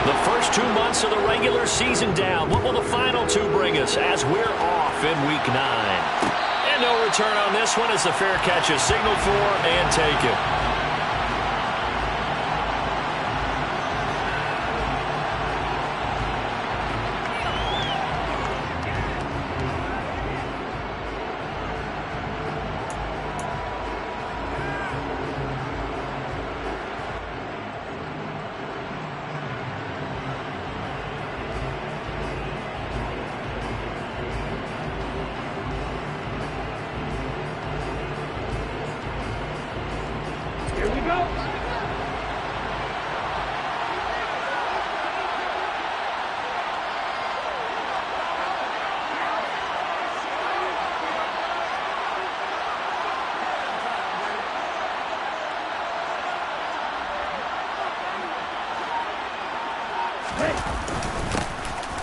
The first 2 months of the regular season down. What will the final two bring us as we're off in Week 9? And no return on this one as the fair catch is signaled for and taken.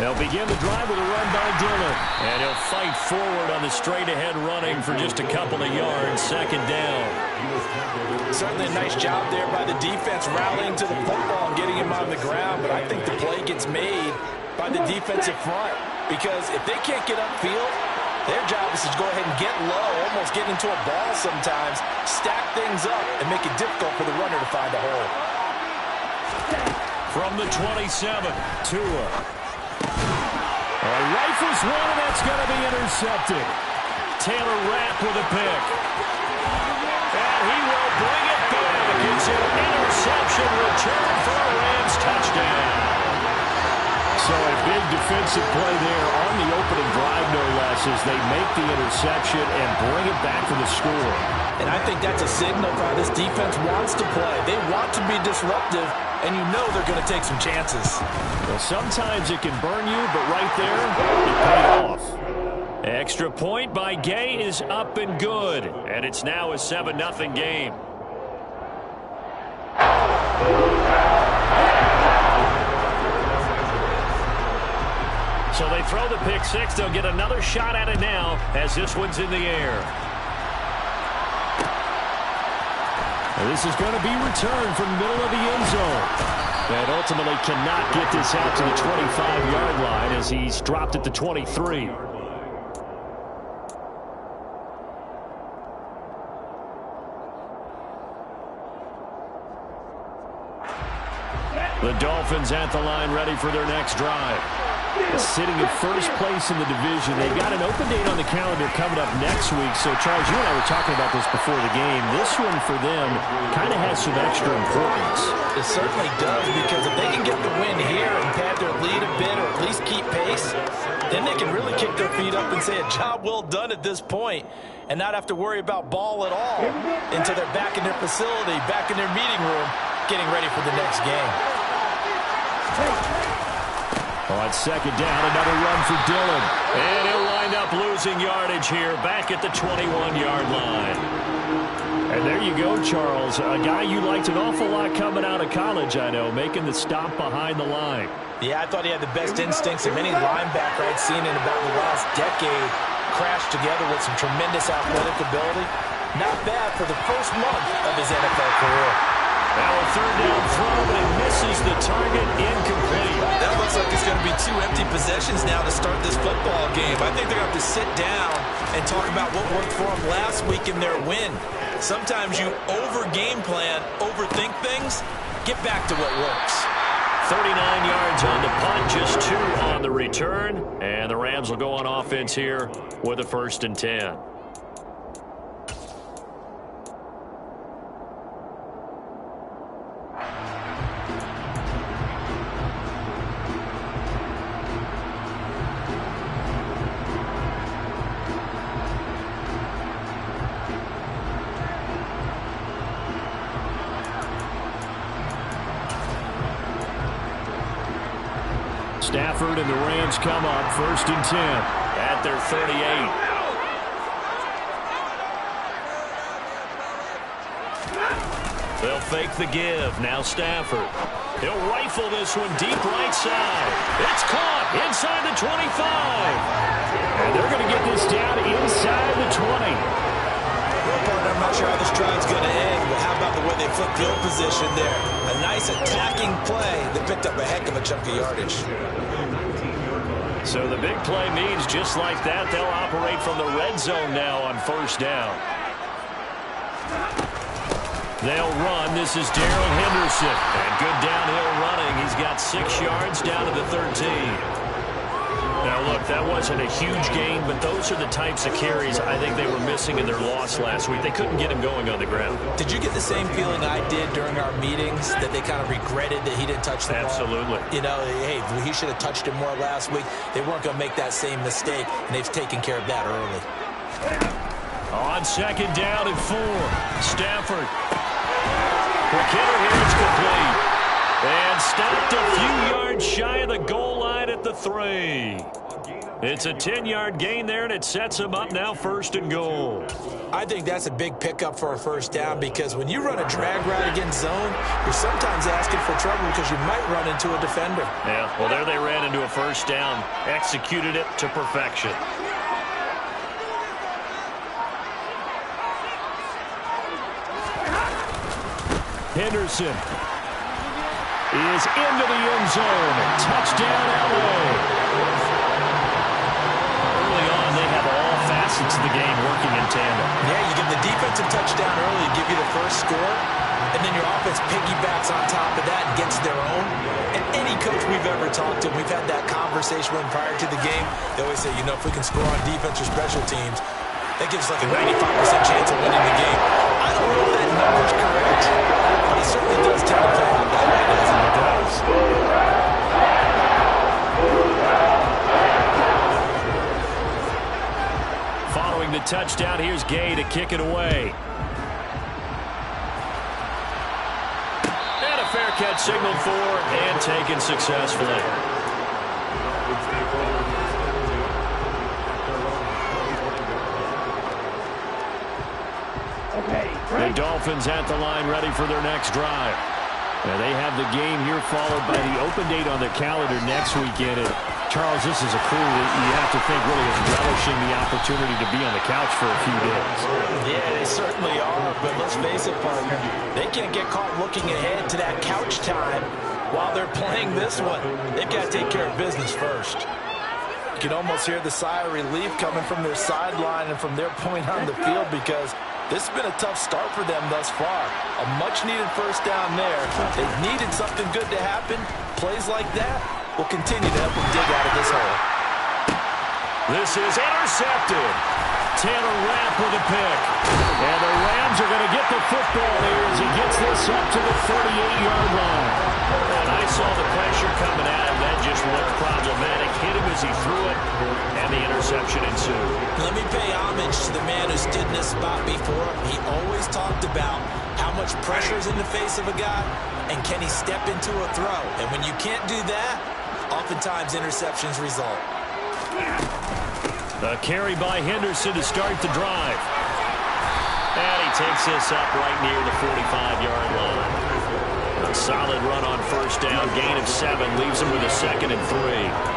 They'll begin the drive with a run by Dillon. And he'll fight forward on the straight-ahead running for just a couple of yards. Second down. Certainly a nice job there by the defense rallying to the football and getting him on the ground. But I think the play gets made by the defensive front. Because if they can't get upfield, their job is to go ahead and get low, almost get into a ball sometimes, stack things up, and make it difficult for the runner to find a hole. From the 27, Tua. Rifles one, and that's going to be intercepted. Taylor Rapp with a pick. And he will bring it back. It's an interception return for a Rams touchdown. So a big defensive play there on the opening drive, no less, as they make the interception and bring it back to the score. And I think that's a signal for how this defense wants to play. They want to be disruptive, and you know they're going to take some chances. Well, sometimes it can burn you, but right there, it paid off. Extra point by Gay is up and good, and it's now a 7-0 game. So they throw the pick six. They'll get another shot at it now as this one's in the air. And this is going to be returned from the middle of the end zone. And ultimately cannot get this out to the 25-yard line as he's dropped at the 23. The Dolphins at the line ready for their next drive. Sitting in first place in the division. They've got an open date on the calendar coming up next week. So, Charles, you and I were talking about this before the game. This one for them kind of has some extra importance. It certainly does, because if they can get the win here and pad their lead a bit or at least keep pace, then they can really kick their feet up and say a job well done at this point and not have to worry about ball at all until they're back in their facility, back in their meeting room, getting ready for the next game. On second down, another run for Dillon. And he'll wind up losing yardage here back at the 21-yard line. And there you go, Charles. A guy you liked an awful lot coming out of college, I know, making the stop behind the line. Yeah, I thought he had the best instincts of any linebacker I'd seen in about the last decade. Crashed together with some tremendous athletic ability. Not bad for the first month of his NFL career. Now a third down throw, but he misses the target, incomplete. That looks like it's going to be 2 empty possessions now to start this football game. I think they're going to have to sit down and talk about what worked for them last week in their win. Sometimes you over-game plan, overthink things, get back to what works. 39 yards on the punt, just 2 on the return. And the Rams will go on offense here with a 1st and 10. Stafford and the Rams come up 1st and 10 at their 38. They'll fake the give. Now Stafford. He'll rifle this one deep right side. It's caught inside the 25. And they're going to get this down inside the 20. Well, partner, I'm not sure how this drive's going to end, but how about the way they flip field position there? A nice attacking play. They picked picked up a heck of a chunk of yardage. So the big play means just like that, they'll operate from the red zone now on first down. They'll run. This is Darrell Henderson. And good downhill running. He's got 6 yards down to the 13. Now, look, that wasn't a huge gain, but those are the types of carries I think they were missing in their loss last week. They couldn't get him going on the ground. Did you get the same feeling I did during our meetings, that they kind of regretted that he didn't touch the ball? Absolutely. You know, hey, he should have touched it more last week. They weren't going to make that same mistake, and they've taken care of that early. On second down and 4, Stafford. McKinnon here, it's complete. And stopped a few yards shy of the goal line at the 3. It's a 10-yard gain there, and it sets him up now first and goal. I think that's a big pickup for a first down, because when you run a drag route against zone, you're sometimes asking for trouble because you might run into a defender. Yeah, well, there they ran into a first down, executed it to perfection. Henderson is into the end zone. Touchdown, LA. Early on, they have all facets of the game working in tandem. Yeah, you give the defensive touchdown early, give you the first score, and then your offense piggybacks on top of that and gets their own. And any coach we've ever talked to, we've had that conversation with prior to the game, they always say, you know, if we can score on defense or special teams, that gives like a 95% chance of winning the game. I don't know if that number's correct, but it certainly does tend to play out that way, doesn't it? It does. Following the touchdown, here's Gay to kick it away. And a fair catch signaled for and taken successfully. The Dolphins at the line, ready for their next drive. Now they have the game here followed by the open date on their calendar next weekend. And Charles, this is a crew that you have to think really is relishing the opportunity to be on the couch for a few days. Yeah, they certainly are, but let's face it, partner, they can't get caught looking ahead to that couch time while they're playing this one. They've got to take care of business first. You can almost hear the sigh of relief coming from their sideline and from their point on the field, because this has been a tough start for them thus far. A much-needed first down there. They've needed something good to happen. Plays like that will continue to help them dig out of this hole. This is intercepted. Taylor Rapp with a pick. And the Rams are going to get the football here as he gets this up to the 38-yard line. And I saw the pressure coming at him. That just looked problematic. Hit him as he threw it, and the interception ensued. Let me pay homage to the man who stood in this spot before. He always talked about how much pressure is in the face of a guy, and can he step into a throw. And when you can't do that, oftentimes interceptions result. A carry by Henderson to start the drive. And he takes this up right near the 45-yard line. A solid run on first down, gain of 7, leaves him with a 2nd and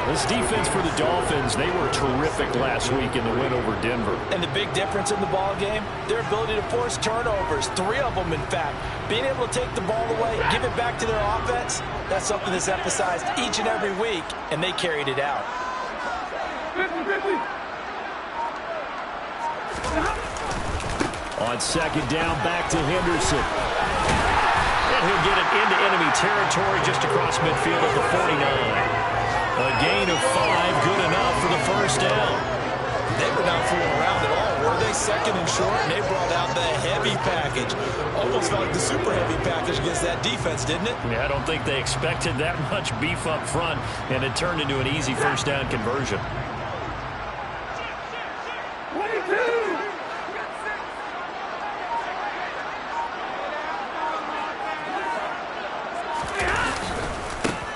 3. This defense for the Dolphins, they were terrific last week in the win over Denver. And the big difference in the ball game, their ability to force turnovers, 3 of them in fact. Being able to take the ball away, give it back to their offense, that's something that's emphasized each and every week, and they carried it out. On second down, back to Henderson. And he'll get it into enemy territory just across midfield at the 49. A gain of 5, good enough for the first down. They were not fooling around at all, were they? 2nd and short, and they brought out the heavy package. Almost felt like the super heavy package against that defense, didn't it? Yeah, I don't think they expected that much beef up front, and it turned into an easy first down conversion.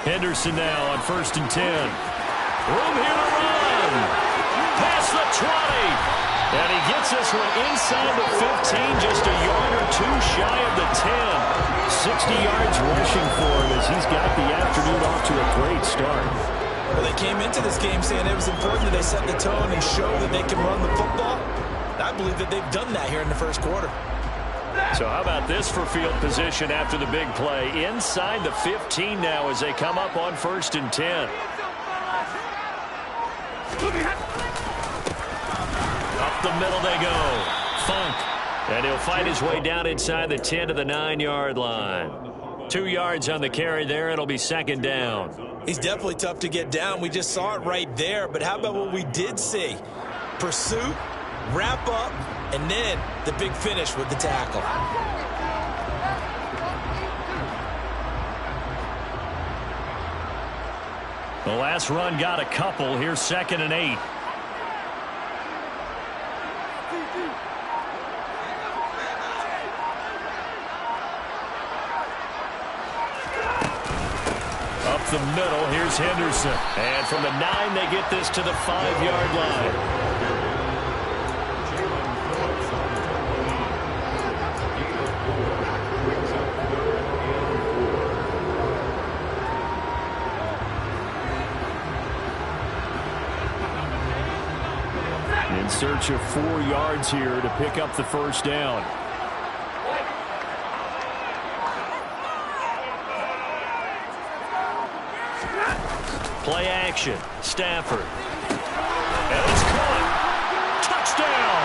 Henderson now on 1st and 10. Room here to run. Past the 20. And he gets this one inside the 15, just a yard or 2 shy of the 10. 60 yards rushing for him as he's got the afternoon off to a great start. Well, they came into this game saying it was important that they set the tone and show that they can run the football. I believe that they've done that here in the first quarter. So how about this for field position after the big play? Inside the 15 now as they come up on 1st and 10. Up the middle they go. Funk. And he'll fight his way down inside the 10 to the 9-yard line. 2 yards on the carry there. It'll be 2nd down. He's definitely tough to get down. We just saw it right there. But how about what we did see? Pursuit, wrap up, and then the big finish with the tackle. The last run got a couple. Here's 2nd and 8. Up the middle, here's Henderson. And from the 9, they get this to the 5-yard line. In search of 4 yards here to pick up the 1st down. Play action. Stafford. And it's caught. Touchdown.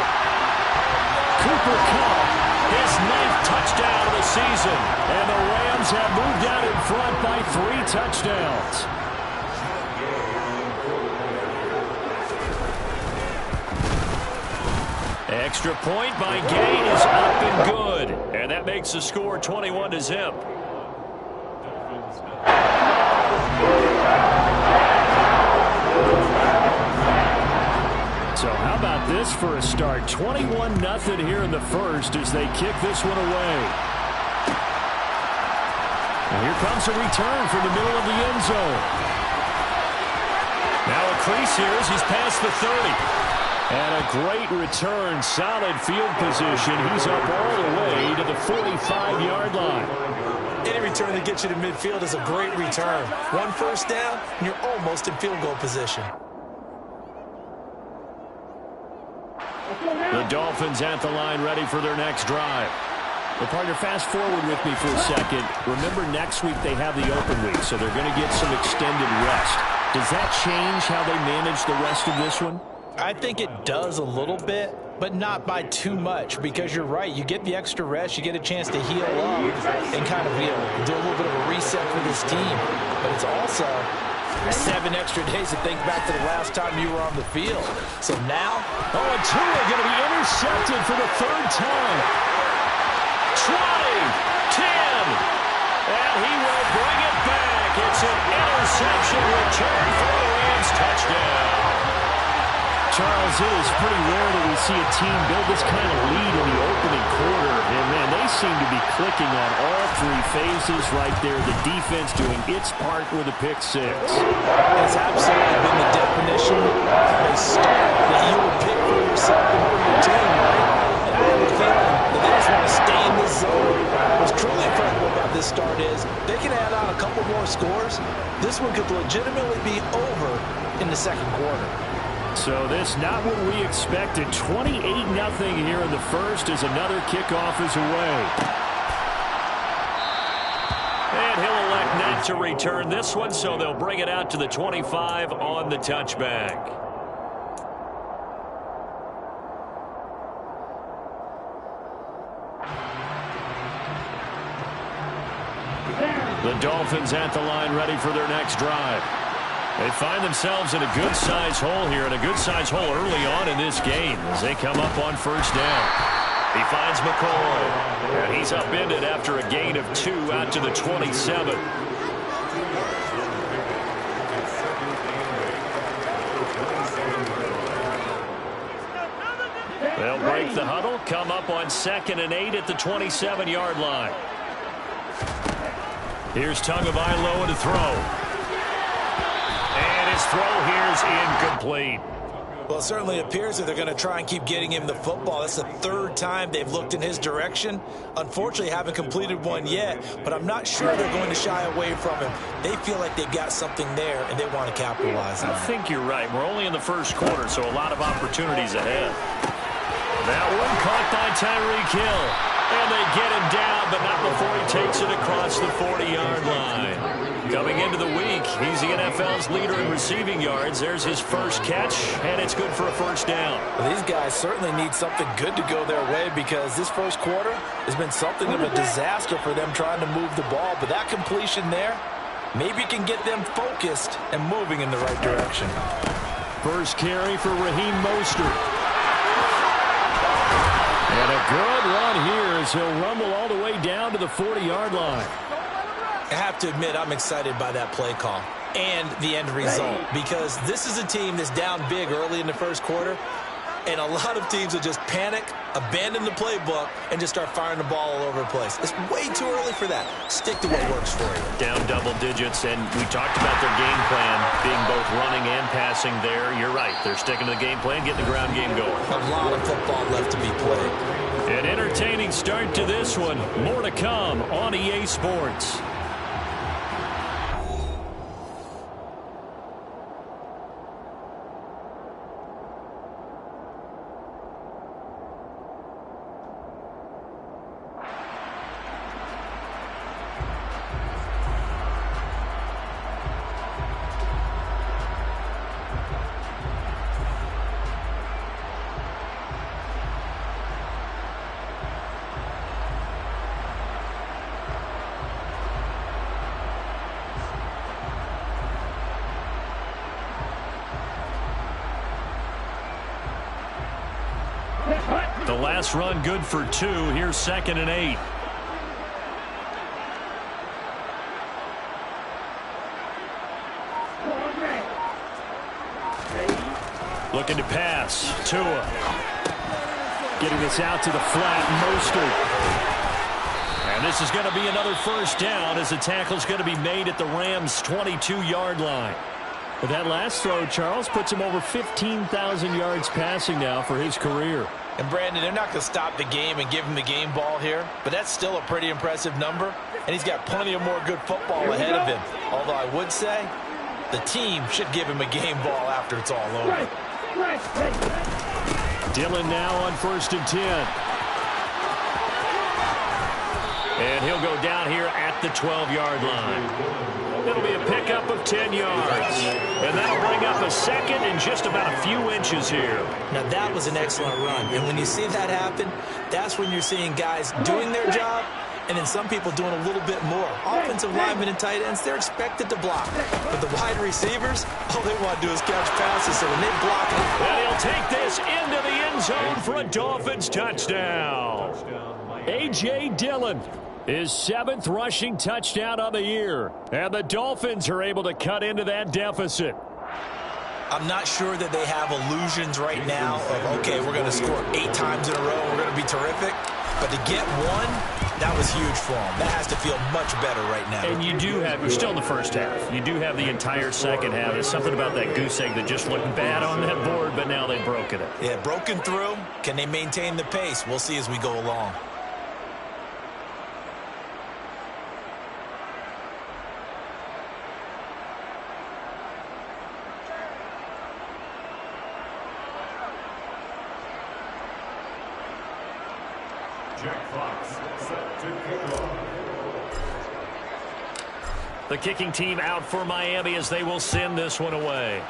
Cooper Kupp, his 9th touchdown of the season. And the Rams have moved out in front by 3 touchdowns. Extra point by Gay is up and good. And that makes the score 21-0. So how about this for a start? 21-0 here in the 1st as they kick this one away. And here comes a return from the middle of the end zone. Now a crease here as he's past the 30. And a great return, solid field position. He's up all the way to the 45-yard line. Any return that gets you to midfield is a great return. 1 first down, and you're almost in field goal position. The Dolphins at the line ready for their next drive. Well, partner, fast forward with me for a second. Remember, next week they have the open week, so they're going to get some extended rest. Does that change how they manage the rest of this one? I think it does a little bit, but not by too much, because you're right. You get the extra rest, you get a chance to heal up and kind of do a little bit of a reset for this team. But it's also 7 extra days to think back to the last time you were on the field. So now, and Tua going to be intercepted for the 3rd time. 20, 10, and he will bring it back. It's an interception return for the Rams touchdown. Charles, it is pretty rare that we see a team build this kind of lead in the opening quarter. And, man, they seem to be clicking on all 3 phases right there. The defense doing its part with a pick 6. It's absolutely been the definition of a start that you would pick for yourself and for your team, right? And I have a feeling that they just want to stay in this zone. What's truly incredible about this start is they can add on a couple more scores. This one could legitimately be over in the 2nd quarter. So this not what we expected. 28-0 here in the 1st as another kickoff is away. And he'll elect not to return this one, so they'll bring it out to the 25 on the touchback. The Dolphins at the line ready for their next drive. They find themselves in a good-sized hole here, and a good-sized hole early on in this game as they come up on 1st down. He finds McCoy, and he's upended after a gain of 2 out to the 27. They'll break the huddle, come up on 2nd and 8 at the 27-yard line. Here's Tagovailoa to throw. And his throw here is incomplete. Well, it certainly appears that they're going to try and keep getting him the football. That's the 3rd time they've looked in his direction. Unfortunately, haven't completed one yet, but I'm not sure they're going to shy away from him. They feel like they've got something there, and they want to capitalize on it. I think you're right. We're only in the 1st quarter, so a lot of opportunities ahead. That one caught by Tyreek Hill. And they get him down, but not before he takes it across the 40-yard line. Coming into the week, he's the NFL's leader in receiving yards. There's his first catch, and it's good for a first down. Well, these guys certainly need something good to go their way because this first quarter has been something of a disaster for them trying to move the ball. But that completion there maybe can get them focused and moving in the right direction. First carry for Raheem Mostert. And a good run here as he'll rumble all the way down to the 40-yard line. I have to admit, I'm excited by that play call and the end result because this is a team that's down big early in the first quarter, and a lot of teams will just panic, abandon the playbook, and just start firing the ball all over the place. It's way too early for that. Stick to what works for you. Down double digits, and we talked about their game plan being both running and passing there. You're right. They're sticking to the game plan, getting the ground game going. A lot of football left to be played. An entertaining start to this one. More to come on EA Sports. The last run good for 2. Here's 2nd and 8. Looking to pass. Tua. Getting this out to the flat. Mostert. And this is going to be another first down as the tackle's going to be made at the Rams' 22-yard line. But that last throw, Charles, puts him over 15,000 yards passing now for his career. And, Brandon, they're not going to stop the game and give him the game ball here, but that's still a pretty impressive number, and he's got plenty of more good football ahead of him. Although I would say the team should give him a game ball after it's all over. Dillon now on 1st and 10. And he'll go down here at the 12-yard line. It'll be a pickup of 10 yards. And that'll bring up a second and just about a few inches here. Now, that was an excellent run. And when you see that happen, that's when you're seeing guys doing their job and then some people doing a little bit more. Offensive linemen and tight ends, they're expected to block. But the wide receivers, all they want to do is catch passes. So when they block it. And he'll take this into the end zone for a Dolphins touchdown. A.J. Dillon. His 7th rushing touchdown on the year. And the Dolphins are able to cut into that deficit. I'm not sure that they have illusions right now of, okay, we're going to score 8 times in a row. We're going to be terrific. But to get one, that was huge for them. That has to feel much better right now. And you do have, you're still in the first half. You do have the entire second half. There's something about that goose egg that just looked bad on that board, but now they've broken it. Yeah, broken through. Can they maintain the pace? We'll see as we go along. The kicking team out for Miami as they will send this one away.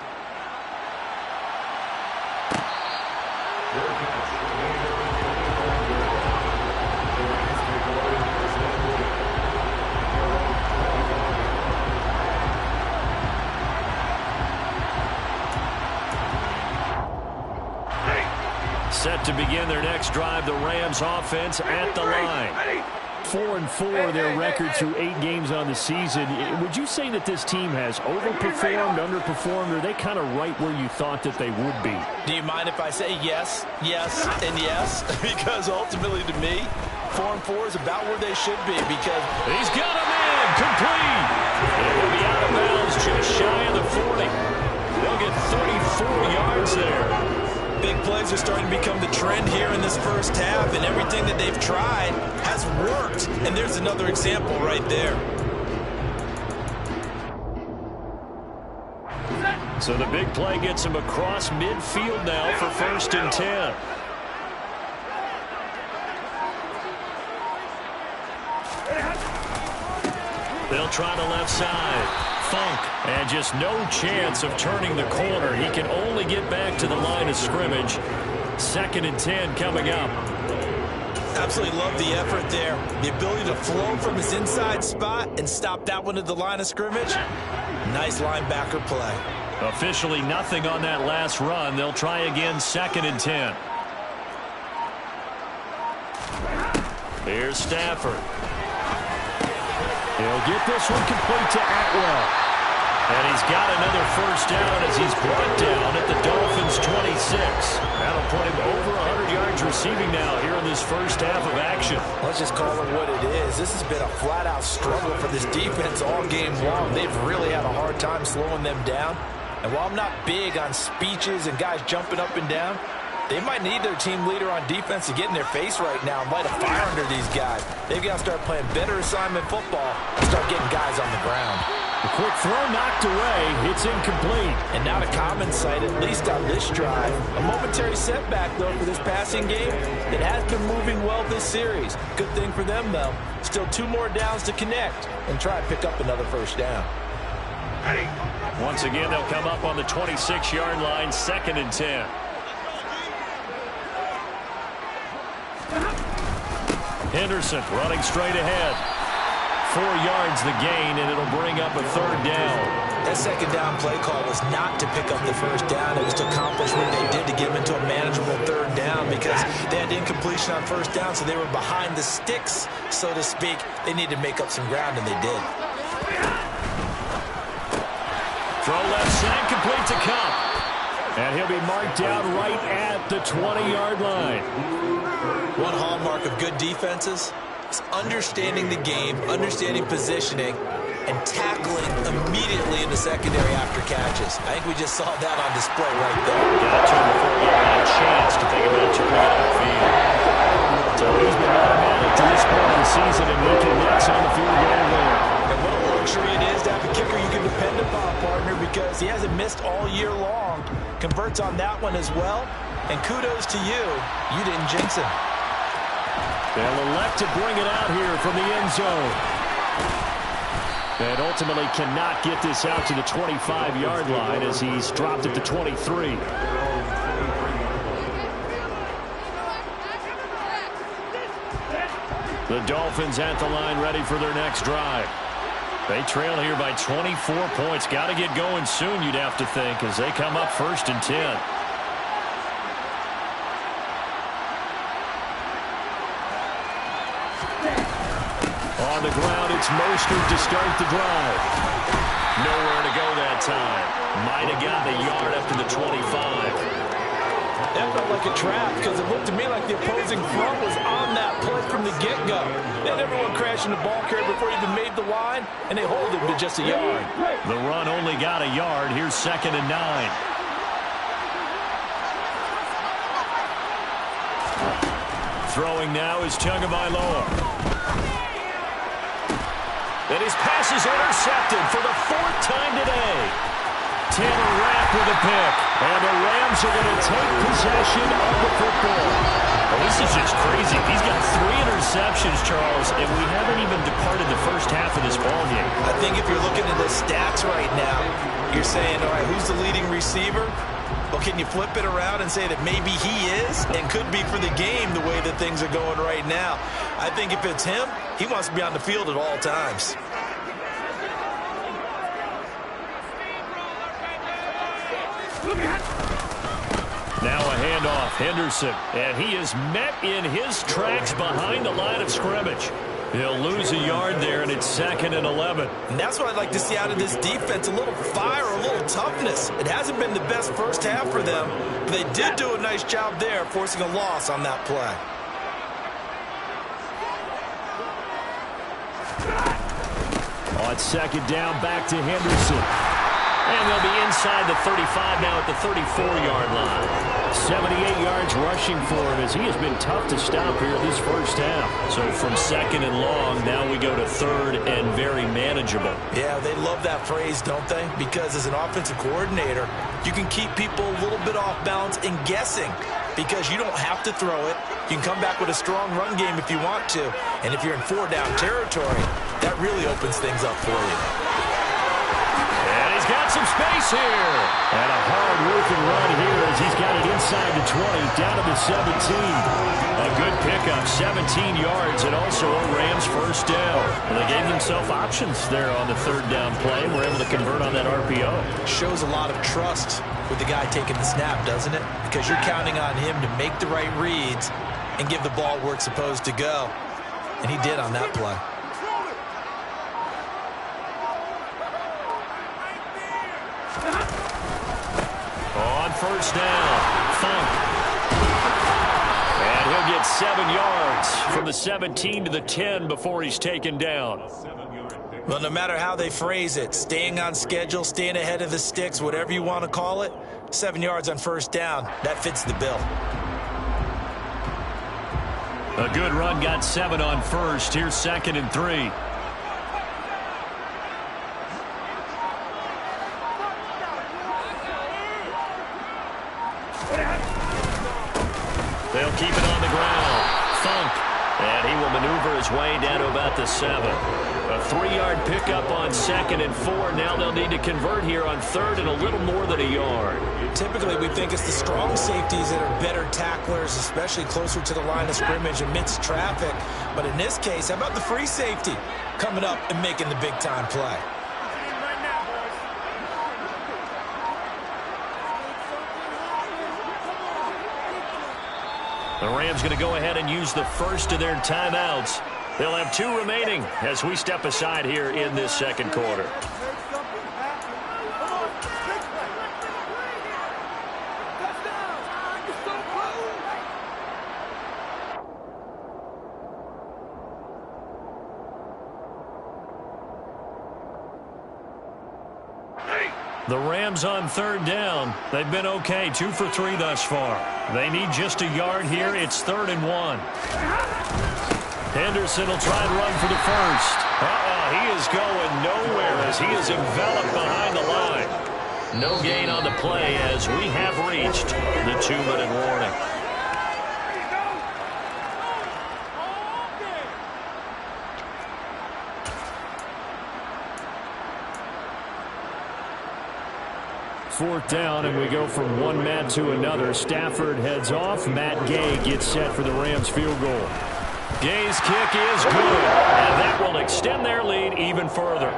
Set to begin their next drive, the Rams offense at the line. 4-4 their record through 8 games on the season. Would you say that this team has overperformed, underperformed, or are they kind of right where you thought that they would be? Do you mind if I say yes, yes, and yes? Because ultimately to me, 4-4 is about where they should be because he's got him in, complete. And he'll be out of bounds just shy of the 40. They'll get 34 yards there. Big plays are starting to become the trend here in this first half, and everything that they've tried has worked. And there's another example right there. So the big play gets him across midfield now for 1st and 10. They'll try the left side. Funk. And just no chance of turning the corner. He can only get back to the line of scrimmage. 2nd and 10 coming up. Absolutely love the effort there. The ability to flow from his inside spot and stop that one at the line of scrimmage. Nice linebacker play. Officially nothing on that last run. They'll try again 2nd and 10. Here's Stafford. He'll get this one complete to Atwell. And he's got another first down as he's brought down at the Dolphins' 26. That'll put him over 100 yards receiving now here in this first half of action. Let's just call it what it is. This has been a flat-out struggle for this defense all game long. They've really had a hard time slowing them down. And while I'm not big on speeches and guys jumping up and down, they might need their team leader on defense to get in their face right now and light a fire under these guys. They've got to start playing better assignment football and start getting guys on the ground. A quick throw knocked away. It's incomplete. And not a common sight, at least on this drive. A momentary setback, though, for this passing game. It has been moving well this series. Good thing for them, though. Still 2 more downs to connect and try to pick up another first down. Once again, they'll come up on the 26-yard line, 2nd and 10. Henderson running straight ahead. 4 yards the gain, and it'll bring up a 3rd down. That 2nd down play call was not to pick up the first down. It was to accomplish what they did to get them into a manageable 3rd down because they had incompletion on first down, so they were behind the sticks, so to speak. They needed to make up some ground, and they did. Throw left side, complete to Cup. And he'll be marked down right at the 20-yard line. One hallmark of good defenses is understanding the game, understanding positioning, and tackling immediately in the secondary after catches. I think we just saw that on display right there. Got to him before he had a chance to think about turning it upfield. So he's been automatic to this point of the season, and he connects on the field goal there. And what a luxury it is to have a kicker you can depend upon, partner, because he hasn't missed all year long. Converts on that one as well. And kudos to you. You didn't jinx him. They'll elect to bring it out here from the end zone. And ultimately cannot get this out to the 25-yard line as he's dropped at the 23. The Dolphins at the line ready for their next drive. They trail here by 24 points. Got to get going soon, you'd have to think, as they come up 1st and 10. On the ground, it's Mostert to start the drive. Nowhere to go that time. Might have gotten a yard up to the 25. That felt like a trap because it looked to me like the opposing front was on that play from the get-go. They had everyone crashing the ball carrier before he even made the line, and they hold him to just a yard. The run only got a yard. Here's 2nd and 9. Throwing now is Tagovailoa. And his pass is intercepted for the 4th time today. Taylor Rapp with a pick. And the Rams are going to take possession of the football. Well, this is just crazy. He's got 3 interceptions, Charles, and we haven't even departed the first half of this ballgame. I think if you're looking at the stats right now, you're saying, all right, who's the leading receiver? Well, can you flip it around and say that maybe he is and could be for the game the way that things are going right now? I think if it's him, he wants to be on the field at all times. Now a handoff, Henderson, and he is met in his tracks behind the line of scrimmage. He'll lose a yard there, and it's 2nd and 11. And that's what I'd like to see out of this defense, a little fire, a little toughness. It hasn't been the best first half for them, but they did do a nice job there, forcing a loss on that play. On 2nd down, back to Henderson. And they'll be inside the 35 now at the 34-yard line. 78 yards rushing for him as he has been tough to stop here this first half. So from 2nd and long, now we go to 3rd and very manageable. Yeah, they love that phrase, don't they? Because as an offensive coordinator, you can keep people a little bit off balance and guessing because you don't have to throw it. You can come back with a strong run game if you want to. And if you're in 4-down territory, That really opens things up for you. And he's got some space here. And a hard-working run here as he's got it inside the 20, down to the 17. A good pickup, 17 yards, and also a Rams first down. And they gave themselves options there on the third down play, and were able to convert on that RPO. Shows a lot of trust with the guy taking the snap, doesn't it? Because you're counting on him to make the right reads and give the ball where it's supposed to go. And he did on that play. On first down, Funk. And he'll get 7 yards from the 17 to the 10 before he's taken down. Well, no matter how they phrase it, staying on schedule, staying ahead of the sticks, whatever you want to call it, 7 yards on first down, that fits the bill. A good run got 7 on first. Here's 2nd and 3. They'll keep it on the ground. Funk. And he will maneuver his way down to about the 7. A 3-yard pickup on 2nd and 4. Now they'll need to convert here on 3rd and a little more than a yard. Typically, we think it's the strong safeties that are better tacklers, especially closer to the line of scrimmage amidst traffic. But in this case, how about the free safety coming up and making the big-time play? The Rams going to go ahead and use the first of their timeouts. They'll have 2 remaining as we step aside here in this second quarter. The Rams on 3rd down. They've been okay, 2 for 3 thus far. They need just a yard here. It's 3rd and 1. Henderson will try and run for the first. He is going nowhere as he is enveloped behind the line. No gain on the play as we have reached the 2-minute warning. Fourth down, and we go from one man to another. Stafford heads off. Matt Gay gets set for the Rams field goal. Gay's kick is good, and that will extend their lead even further.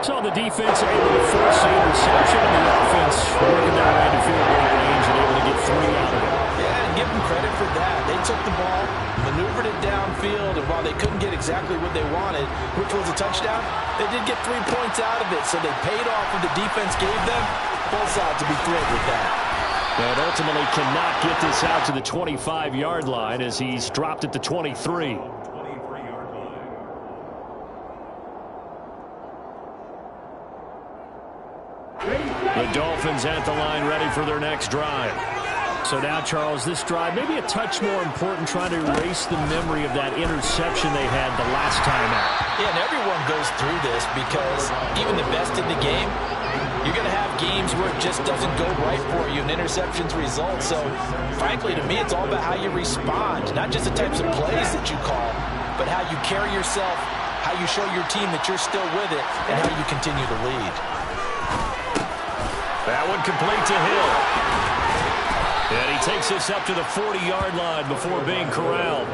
So the defense able to force the interception, and the offense working their way to field goal range and able to get 3 out of it. Yeah, and give them credit for that. They took the ball, maneuvered it downfield, and while they couldn't get exactly what they wanted, which was a touchdown, they did get 3 points out of it, so they paid off what the defense gave them. Both sides to be thrilled with that. But ultimately cannot get this out to the 25-yard line as he's dropped at the 23. The Dolphins at the line ready for their next drive. So now, Charles, this drive maybe a touch more important, trying to erase the memory of that interception they had the last time out. Yeah, and everyone goes through this because even the best in the game, you're going to have games where it just doesn't go right for you and interceptions result. So, frankly, to me, it's all about how you respond, not just the types of plays that you call, but how you carry yourself, how you show your team that you're still with it, and how you continue to lead. That one complete to Hill. And he takes us up to the 40-yard line before being corralled.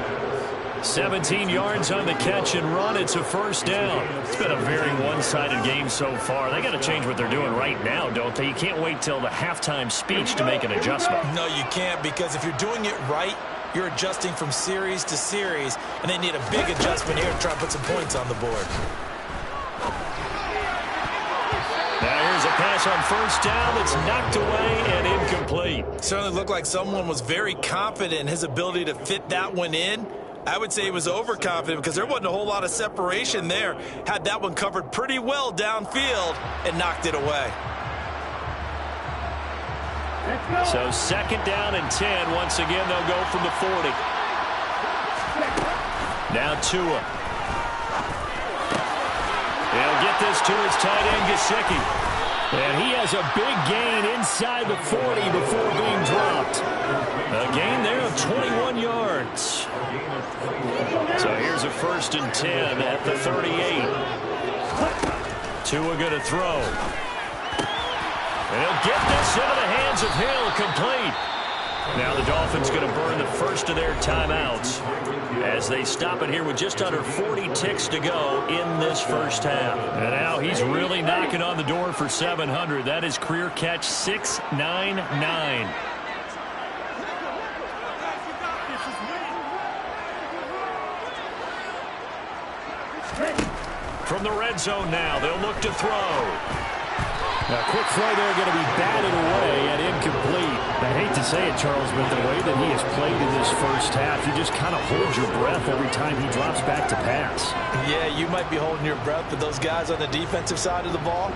17 yards on the catch and run. It's a first down. It's been a very one-sided game so far. They got to change what they're doing right now, don't they? You can't wait till the halftime speech to make an adjustment. No, you can't, because if you're doing it right, you're adjusting from series to series, and they need a big adjustment here to try and put some points on the board. Now here's a pass on first down that's knocked away and incomplete. Certainly looked like someone was very confident in his ability to fit that one in. I would say he was overconfident because there wasn't a whole lot of separation there. Had that one covered pretty well downfield and knocked it away. So 2nd down and 10. Once again, they'll go from the 40. Now Tua. He'll get this to his tight end, Gesicki. And he has a big gain inside the 40 before being dropped. A gain there of 21 yards. So here's a 1st and 10 at the 38. Tua going to throw. And he'll get this into the hands of Hill, complete. Now the Dolphins going to burn the first of their timeouts as they stop it here with just under 40 ticks to go in this first half. And now he's really knocking on the door for 700. That is career catch 699. From the red zone now, they'll look to throw. A quick throw there going to be batted away and incomplete. I hate to say it, Charles, but the way that he has played in this first half, you just kind of hold your breath every time he drops back to pass. Yeah, you might be holding your breath, but those guys on the defensive side of the ball,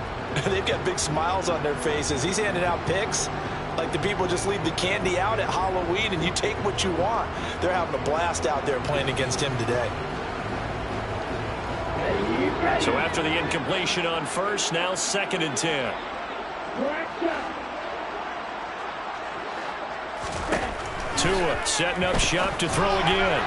they've got big smiles on their faces. He's handing out picks like the people just leave the candy out at Halloween and you take what you want. They're having a blast out there playing against him today. So after the incompletion on first, now 2nd and 10. Tua setting up shop to throw again.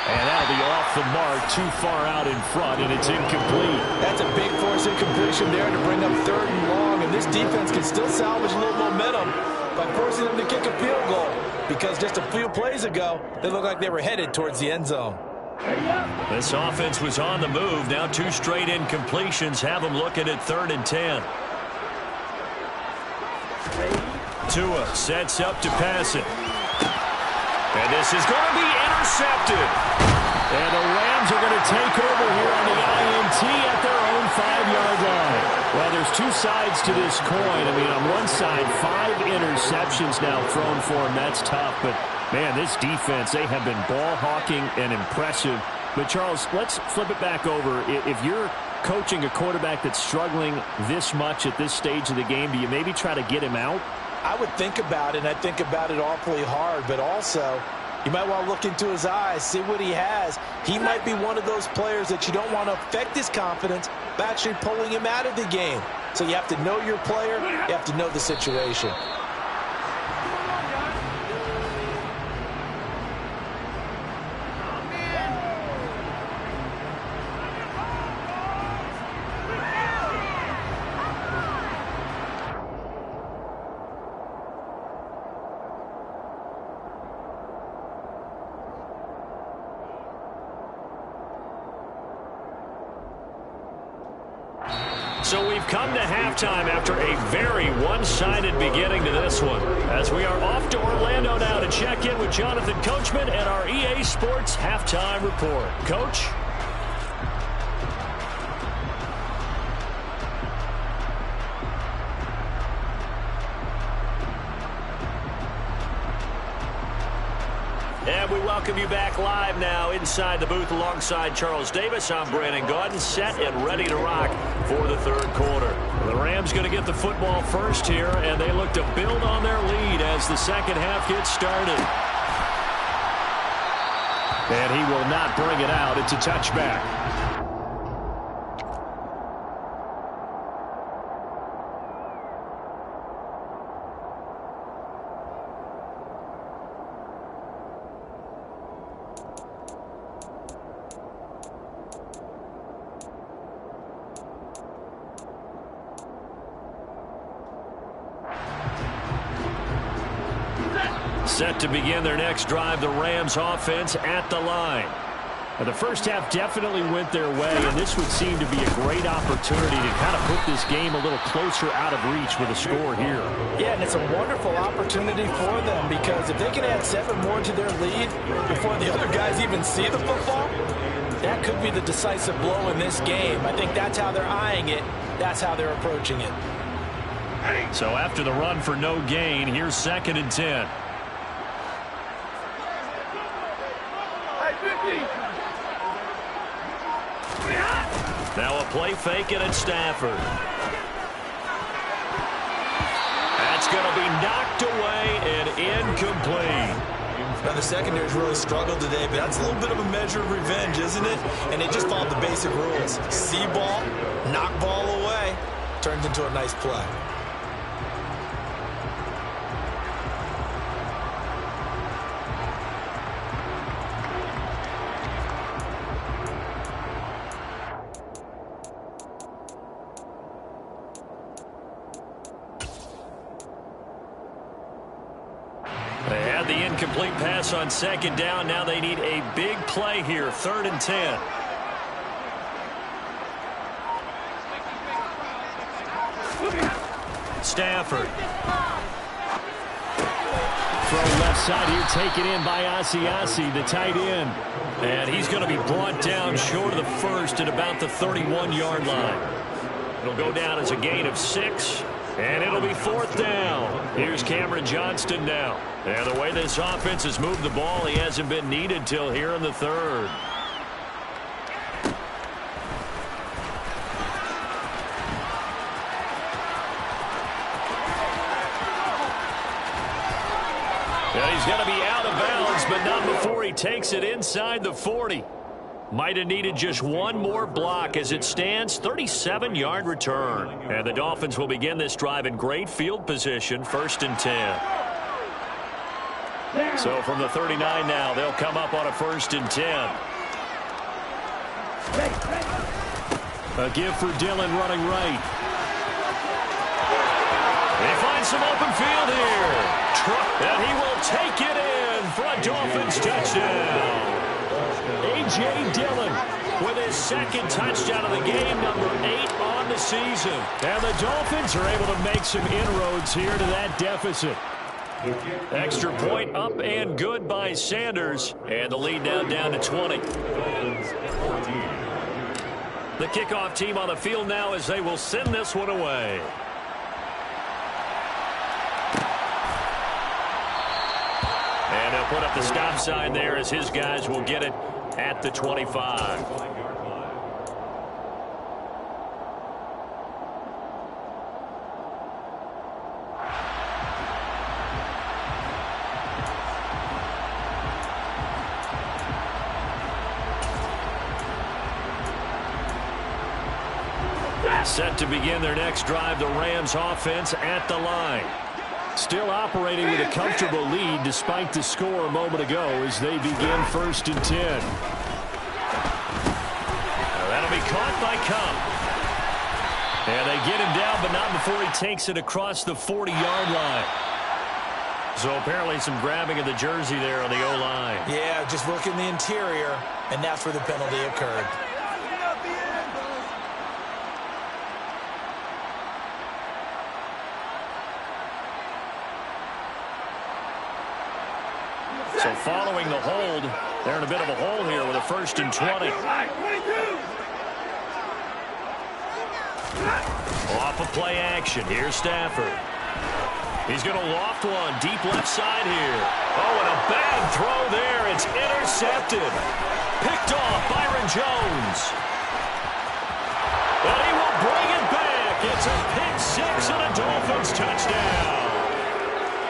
And that'll be off the mark, too far out in front, and it's incomplete. That's a big force incompletion there to bring up 3rd and long, and this defense can still salvage a little momentum by forcing them to kick a field goal, because just a few plays ago, they looked like they were headed towards the end zone. This offense was on the move. Now 2 straight incompletions have them looking at 3rd and 10. Tua sets up to pass it. And this is going to be intercepted. And the Rams are going to take over here on the INT at their own 5-yard line. Well, there's 2 sides to this coin. I mean, on one side, 5 interceptions now thrown for him. That's tough, but man, this defense, they have been ball hawking and impressive. But, Charles, let's flip it back over. If you're coaching a quarterback that's struggling this much at this stage of the game, do you maybe try to get him out? I would think about it, and I think about it awfully hard, but also you might want to look into his eyes, see what he has. He might be one of those players that you don't want to affect his confidence by actually pulling him out of the game. So you have to know your player, you have to know the situation. So we've come to halftime after a very one-sided beginning to this one, as we are off to Orlando now to check in with Jonathan Coachman and our EA Sports Halftime Report. Coach? And we welcome you back live now inside the booth alongside Charles Davis. I'm Brandon Gaudin, set and ready to rock for the 3rd quarter. The Rams going to get the football first here, and they look to build on their lead as the second half gets started. And he will not bring it out. It's a touchback. Set to begin their next drive, the Rams offense at the line. Now, the first half definitely went their way, and this would seem to be a great opportunity to kind of put this game a little closer out of reach with a score here. Yeah, and it's a wonderful opportunity for them, because if they can add 7 more to their lead before the other guys even see the football, that could be the decisive blow in this game. I think that's how they're eyeing it. That's how they're approaching it. So after the run for no gain, here's 2nd and 10. Now a play fake, and it's Stafford. That's going to be knocked away and incomplete. Now the secondary's really struggled today, but that's a little bit of a measure of revenge, isn't it? And they just followed the basic rules. See ball, knock ball away, turns into a nice play. Had the incomplete pass on second down. Now they need a big play here, 3rd and 10. Stafford. Throw left side here, taken in by Asiasi, the tight end. And he's going to be brought down short of the first at about the 31-yard line. It'll go down as a gain of 6, and it'll be 4th down. Here's Cameron Johnston now. And the way this offense has moved the ball, he hasn't been needed till here in the 3rd. And he's going to be out of bounds, but not before he takes it inside the 40. Might have needed just one more block. As it stands, 37-yard return. And the Dolphins will begin this drive in great field position, 1st and 10. So from the 39 now, they'll come up on a 1st and 10. A give for Dillon running right. They find some open field here. And he will take it in for a Dolphins touchdown. A.J. Dillon with his 2nd touchdown of the game, number 8 on the season. And the Dolphins are able to make some inroads here to that deficit. Extra point up and good by Sanders. And the lead now down to 20. The kickoff team on the field now as they will send this one away. And they'll put up the stop sign there as his guys will get it at the 25. Set to begin their next drive, the Rams offense at the line. Still operating with a comfortable lead despite the score a moment ago as they begin 1st and 10. Now that'll be caught by Cup. And they get him down, but not before he takes it across the 40-yard line. So apparently some grabbing of the jersey there on the O-line. Yeah, just working the interior, and that's where the penalty occurred. So following the hold, they're in a bit of a hole here with a 1st and 20. Off of play action. Here's Stafford. He's going to loft one deep left side here. Oh, and a bad throw there. It's intercepted. Picked off Byron Jones. And he will bring it back. It's a pick 6 and a Dolphins touchdown.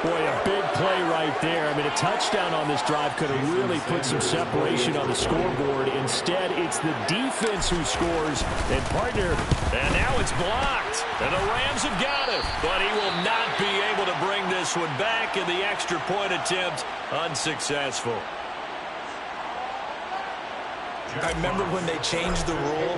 Boy, a big play right there. I mean, a touchdown on this drive could have really put some separation on the scoreboard. Instead, it's the defense who scores. And partner, and now it's blocked. And the Rams have got it. But he will not be able to bring this one back, and the extra point attempt unsuccessful. I remember when they changed the rule,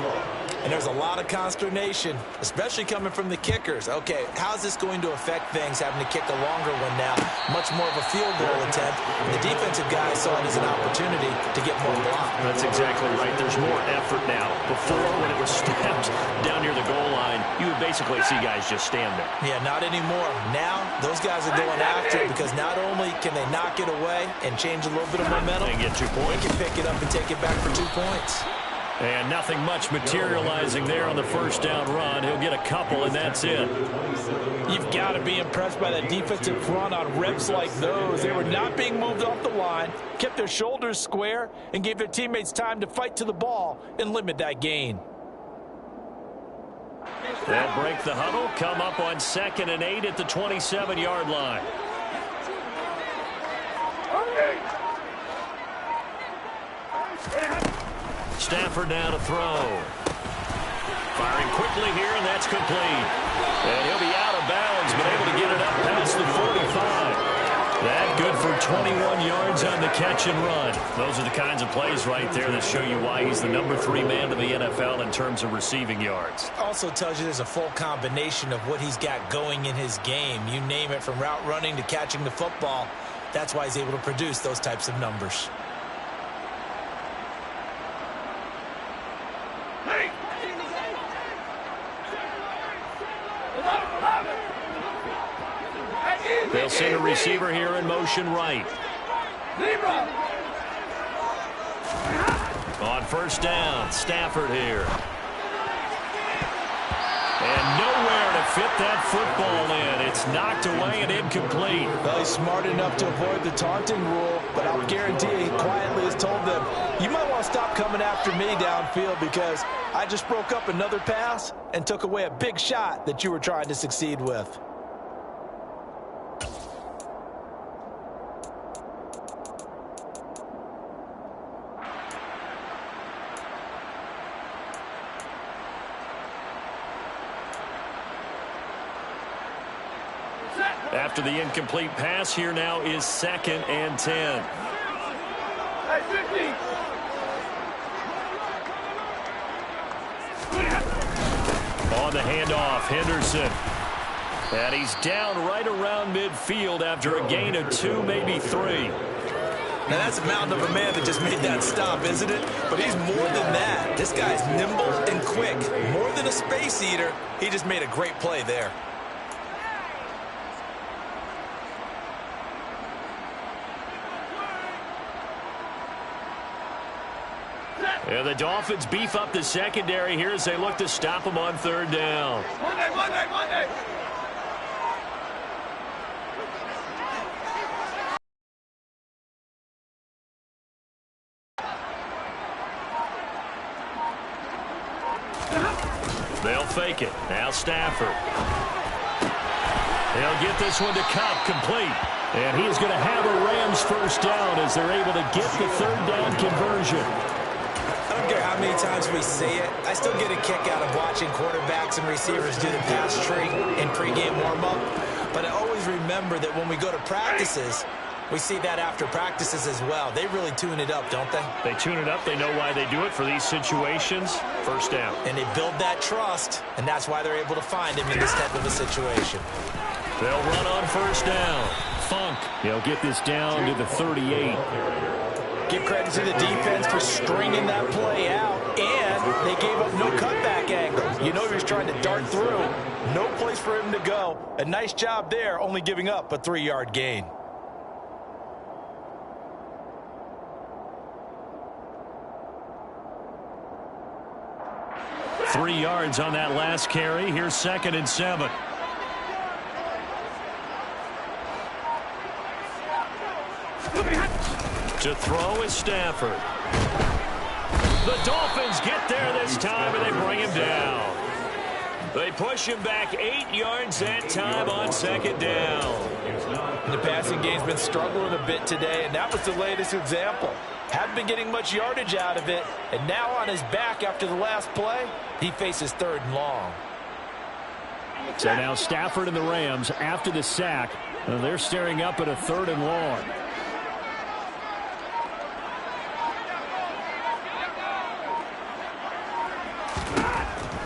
and there's a lot of consternation, especially coming from the kickers. Okay, how's this going to affect things, having to kick a longer one now, much more of a field goal attempt? And the defensive guys saw it as an opportunity to get more block. That's exactly right. There's more effort now. Before, when it was stepped down near the goal line, you would basically see guys just stand there. Yeah, not anymore. Now, those guys are going after it because not only can they knock it away and change a little bit of momentum, they get 2 points. They can pick it up and take it back for 2 points. And nothing much materializing there on the 1st down run. He'll get a couple, and that's it. You've got to be impressed by that defensive front on reps like those. They were not being moved off the line, kept their shoulders square, and gave their teammates time to fight to the ball and limit that gain. They'll break the huddle, come up on 2nd and 8 at the 27-yard line. Stafford now to throw. Firing quickly here, and that's complete. And he'll be out of bounds, but able to get it up past the 45. That good for 21 yards on the catch and run. Those are the kinds of plays right there that show you why he's the number 3 man to the NFL in terms of receiving yards. Also tells you there's a full combination of what he's got going in his game. You name it, from route running to catching the football. That's why he's able to produce those types of numbers. They'll send a receiver here in motion right. On first down, Stafford here. And nowhere to fit that football in. It's knocked away and incomplete. Well, he's smart enough to avoid the taunting rule, but I'll guarantee he quietly has told them, you might want to stop coming after me downfield because I just broke up another pass and took away a big shot that you were trying to succeed with. After the incomplete pass, here now is 2nd and 10. On the handoff, Henderson. And he's down right around midfield after a gain of 2, maybe 3. Now, that's a mountain of a man that just made that stop, isn't it? But he's more than that. This guy's nimble and quick. More than a space eater, he just made a great play there. And the Dolphins beef up the secondary here as they look to stop him on 3rd down. Monday. They'll fake it. Now Stafford. They'll get this one to Cup, complete. And he's going to have a Rams first down as they're able to get the 3rd down conversion. I don't care how many times we say it, I still get a kick out of watching quarterbacks and receivers do the pass tree in pregame warm-up. But I always remember that when we go to practices, we see that after practices as well. They really tune it up, don't they? They tune it up. They know why they do it for these situations. First down. And they build that trust, and that's why they're able to find him in this type of a situation. They'll run on first down. Funk. He'll get this down to the 38. Give credit to the defense for stringing that play out, and they gave up no cutback angle. You know he was trying to dart through. No place for him to go. A nice job there, only giving up a 3-yard gain. Three yards on that last carry. Here's 2nd and 7. To throw is Stafford. The Dolphins get there this time, and they bring him down. They push him back 8 yards that time on 2nd down. The passing game's been struggling a bit today, and that was the latest example. Hadn't been getting much yardage out of it, and now on his back after the last play, he faces 3rd and long. So now Stafford and the Rams, after the sack, they're staring up at a 3rd and long.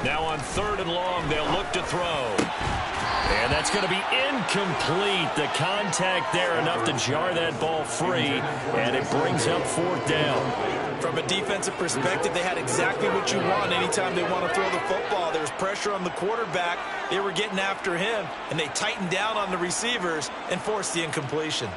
Now on 3rd and long, they'll look to throw. And that's going to be incomplete. The contact there enough to jar that ball free, and it brings up 4th down. From a defensive perspective, they had exactly what you want anytime they want to throw the football. There was pressure on the quarterback. They were getting after him, and they tightened down on the receivers and forced the incompletion.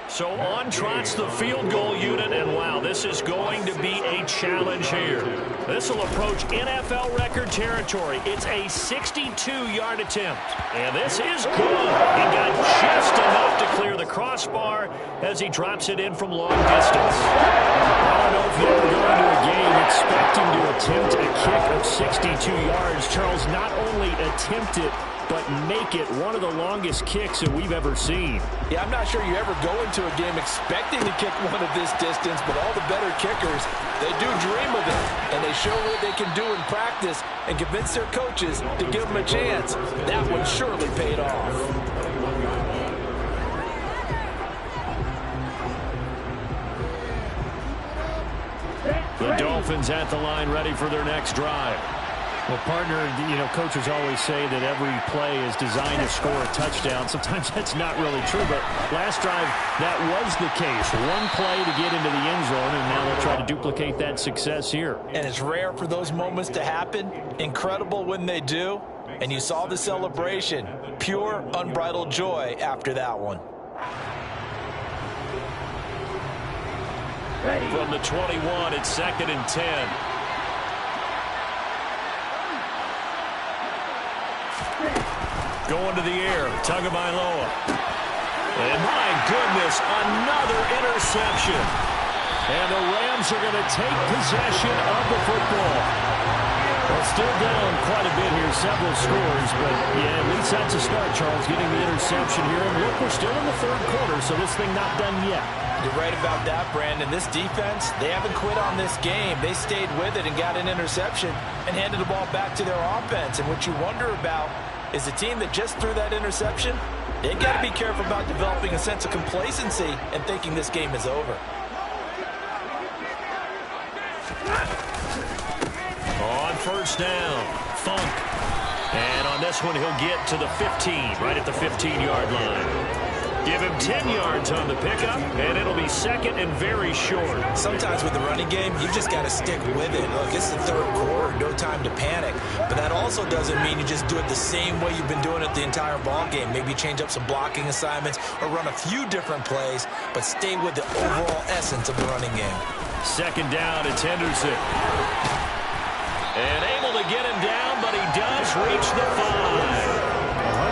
So on trots the field goal unit, and wow, this is going to be a challenge here. This will approach NFL record territory. It's a 62-yard attempt, and this is good. He got just enough to clear the crossbar as he drops it in from long distance. I don't know if you ever go into a game expecting to attempt a kick of 62 yards. Charles, not only attempt it, but make it one of the longest kicks that we've ever seen. Yeah, I'm not sure you ever go into a game expecting to kick one of this distance, but all the better kickers, they do dream of it, and they show what they can do in practice and convince their coaches to give them a chance. That one surely paid off. Dolphins at the line ready for their next drive. Well, partner, coaches always say that every play is designed to score a touchdown. Sometimes that's not really true, but last drive, that was the case. One play to get into the end zone, and now they'll try to duplicate that success here. And it's rare for those moments to happen. Incredible when they do. And you saw the celebration. Pure, unbridled joy after that one. From the 21, it's 2nd and 10. Going to the air, Tagovailoa. And my goodness, another interception. And the Rams are going to take possession of the football. Well, still down quite a bit here, several scores, but yeah, at least that's a start, Charles, getting the interception here. And look, we're still in the third quarter, so this thing not done yet. You're right about that, Brandon. This defense, they haven't quit on this game. They stayed with it and got an interception and handed the ball back to their offense. And what you wonder about is the team that just threw that interception, they got to be careful about developing a sense of complacency and thinking this game is over. On first down, Funk. And on this one, he'll get to the 15, right at the 15-yard line. Give him 10 yards on the pickup, and it'll be 2nd and very short. Sometimes with the running game, you just got to stick with it. Look, it's the third quarter, no time to panic. But that also doesn't mean you just do it the same way you've been doing it the entire ball game. Maybe change up some blocking assignments or run a few different plays, but stay with the overall essence of the running game. 2nd down, it's Henderson. And able to get him down, but he does reach the 5.